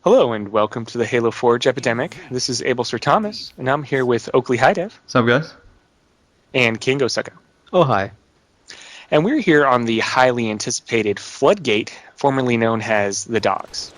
Hello and welcome to the Halo Forge Epidemic. This is AbleSir Thomas, and I'm here with Oakley HiDef What's up, guys? and Kanggo Sucka. Oh, hi. And we're here on the highly anticipated Floodgate, formerly known as the Dogs.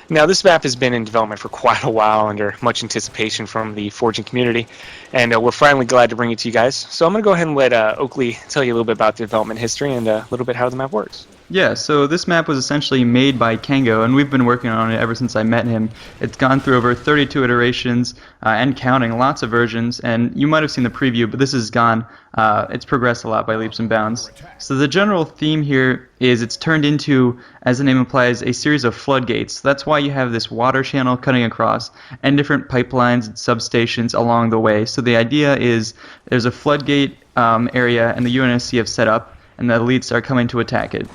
Now, this map has been in development for quite a while under much anticipation from the forging community, and we're finally glad to bring it to you guys. So I'm going to go ahead and let Oakley tell you a little bit about the development history and a little bit how the map works. Yeah, so this map was essentially made by Kanggo, and we've been working on it ever since I met him. It's gone through over 32 iterations and counting, lots of versions, and you might have seen the preview, but this is gone. It's progressed a lot by leaps and bounds. So the general theme here is it's turned into, as the name implies, a series of floodgates. That's why you have this water channel cutting across and different pipelines and substations along the way. So the idea is there's a floodgate area, and the UNSC have set up, and the elites are coming to attack it.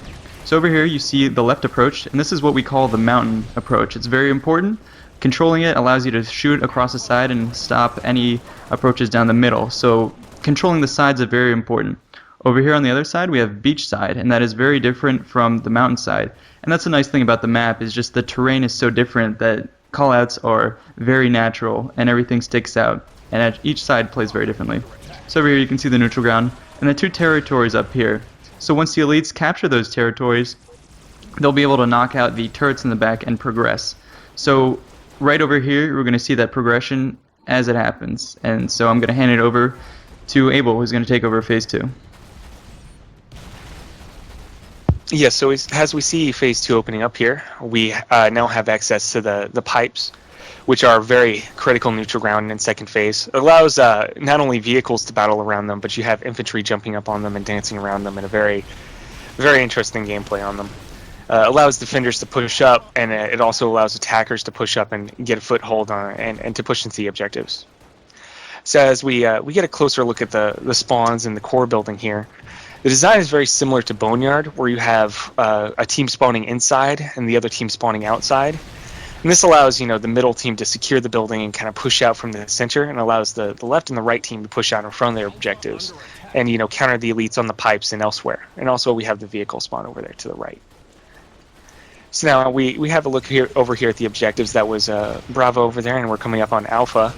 So over here you see the left approach, and this is what we call the mountain approach. It's very important. Controlling it allows you to shoot across the side and stop any approaches down the middle. So controlling the sides are very important. Over here on the other side we have beach side, and that is very different from the mountain side. And that's a nice thing about the map, is just the terrain is so different that callouts are very natural and everything sticks out, and each side plays very differently. So over here you can see the neutral ground and the two territories up here. So once the elites capture those territories, they'll be able to knock out the turrets in the back and progress. So right over here, we're going to see that progression as it happens. And so I'm going to hand it over to Able, who's going to take over Phase 2. Yes, so as we see Phase 2 opening up here, we now have access to the pipes, which are very critical neutral ground in second phase. It allows not only vehicles to battle around them, but you have infantry jumping up on them and dancing around them in a very, very interesting gameplay on them. Allows defenders to push up, and it also allows attackers to push up and get a foothold on and to push into the objectives. So as we get a closer look at the spawns and the core building here, the design is very similar to Boneyard, where you have a team spawning inside and the other team spawning outside. And this allows, the middle team to secure the building and kind of push out from the center, and allows the left and the right team to push out in front of their objectives and, counter the elites on the pipes and elsewhere. And also we have the vehicle spawn over there to the right. So now we have a look over here at the objectives. That was Bravo over there, and we're coming up on Alpha.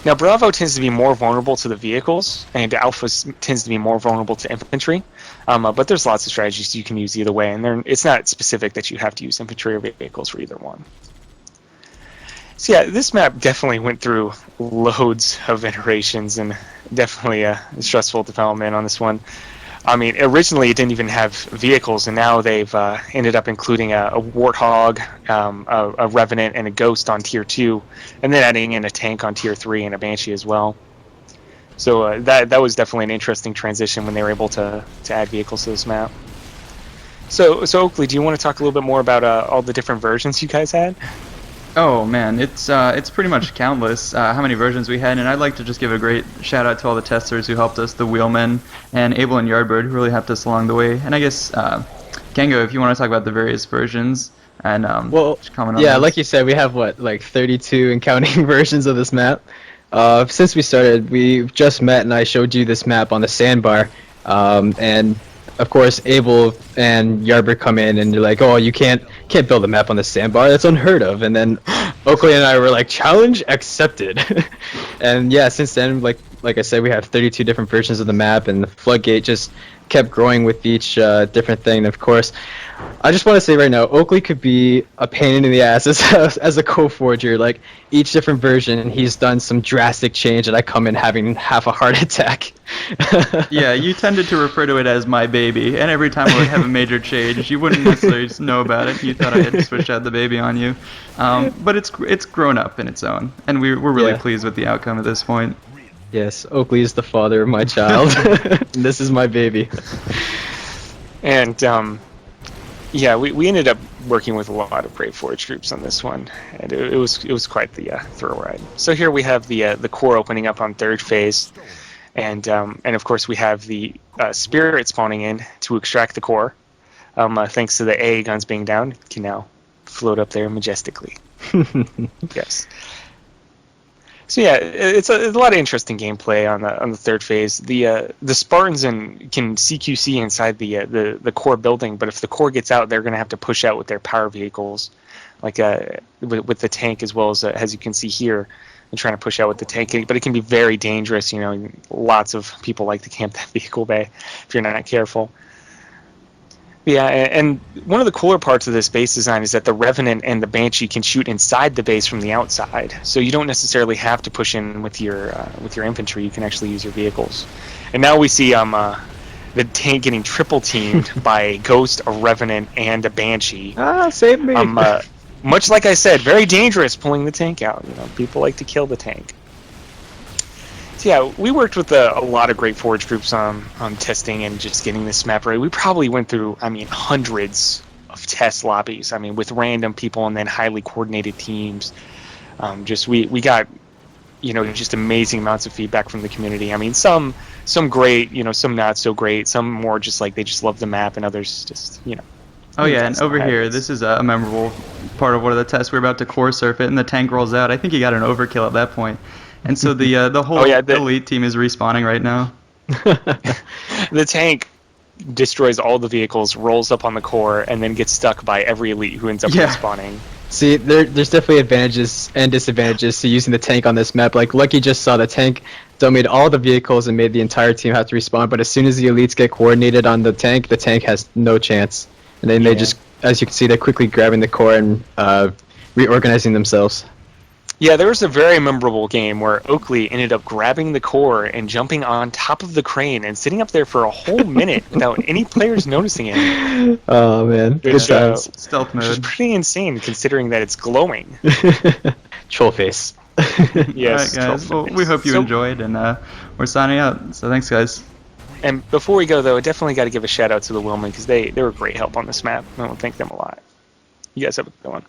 Now Bravo tends to be more vulnerable to the vehicles, and Alpha tends to be more vulnerable to infantry. But there's lots of strategies you can use either way, and it's not specific that you have to use infantry or vehicles for either one. So yeah, this map definitely went through loads of iterations and definitely a stressful development on this one. I mean, originally it didn't even have vehicles, and now they've ended up including a Warthog, a Revenant, and a Ghost on Tier 2, and then adding in a tank on Tier 3 and a Banshee as well. So that was definitely an interesting transition when they were able to add vehicles to this map. So Oakley, do you want to talk a little bit more about all the different versions you guys had? Oh man, it's pretty much countless how many versions we had, and I'd like to just give a great shout out to all the testers who helped us, the Wheelmen, and Able and Yardbird, who really helped us along the way. And I guess Kanggo, if you want to talk about the various versions and just comment on those. Like you said, we have like 32 and counting versions of this map. Since we started, we just met, and I showed you this map on the sandbar, and of course, Able and Yardbird come in, and they're like, "Oh, you can't build a map on the sandbar. That's unheard of." And then Oakley and I were like, "Challenge accepted." And yeah, since then, like I said, we have 32 different versions of the map, and the Floodgate just kept growing with each different thing. And of course, I just want to say right now, Oakley could be a pain in the ass as a co-forger. Like, each different version, he's done some drastic change, and I come in having half a heart attack. Yeah, you tended to refer to it as my baby, and every time I would have a major change, you wouldn't necessarily know about it. You thought I had switched out the baby on you. But it's grown up in its own, and we're really pleased with the outcome at this point. Yes, Oakley is the father of my child, and this is my baby. And yeah, we ended up working with a lot of Brave Forge groups on this one, and it was quite the thrill ride. So here we have the core opening up on third phase, and of course we have the Spirit spawning in to extract the core. Thanks to the AA guns being down, it can now float up there majestically. Yes. So yeah, it's a lot of interesting gameplay on the third phase. The Spartans can CQC inside the core building, but if the core gets out, they're going to have to push out with their power vehicles, like with the tank, as well as you can see here, and trying to push out with the tank. But it can be very dangerous. You know, lots of people like to camp that vehicle bay if you're not careful. Yeah, and one of the cooler parts of this base design is that the Revenant and the Banshee can shoot inside the base from the outside, so you don't necessarily have to push in with your infantry. You can actually use your vehicles. And now we see the tank getting triple teamed by a Ghost, a Revenant, and a Banshee. Ah, save me! Much like I said, very dangerous pulling the tank out. You know, people like to kill the tank. So yeah, we worked with a lot of great Forge groups on testing and just getting this map right. We probably went through, hundreds of test lobbies. With random people and then highly coordinated teams. We got, just amazing amounts of feedback from the community. Some great, some not so great. Some more just like they just love the map, and others just, Oh yeah, and over here, this is a memorable part of one of the tests. We're about to core surf it, and the tank rolls out. I think he got an overkill at that point. And so the whole elite team is respawning right now. The tank destroys all the vehicles, rolls up on the core, and then gets stuck by every elite who ends up respawning. See, there's definitely advantages and disadvantages to using the tank on this map. Like Lucky just saw, the tank dominated all the vehicles and made the entire team have to respawn. But as soon as the elites get coordinated on the tank has no chance. And then they just, as you can see, they're quickly grabbing the core and reorganizing themselves. Yeah, there was a very memorable game where Oakley ended up grabbing the core and jumping on top of the crane and sitting up there for a whole minute without any players noticing it. Oh man, good times. Stealth mode. Which is pretty insane considering that it's glowing. Troll face. Yes. All right, guys. Well, we hope you enjoyed, and we're signing out. So thanks, guys. And before we go, though, I definitely got to give a shout out to the Wilman because they were great help on this map. I want to thank them a lot. You guys have a good one.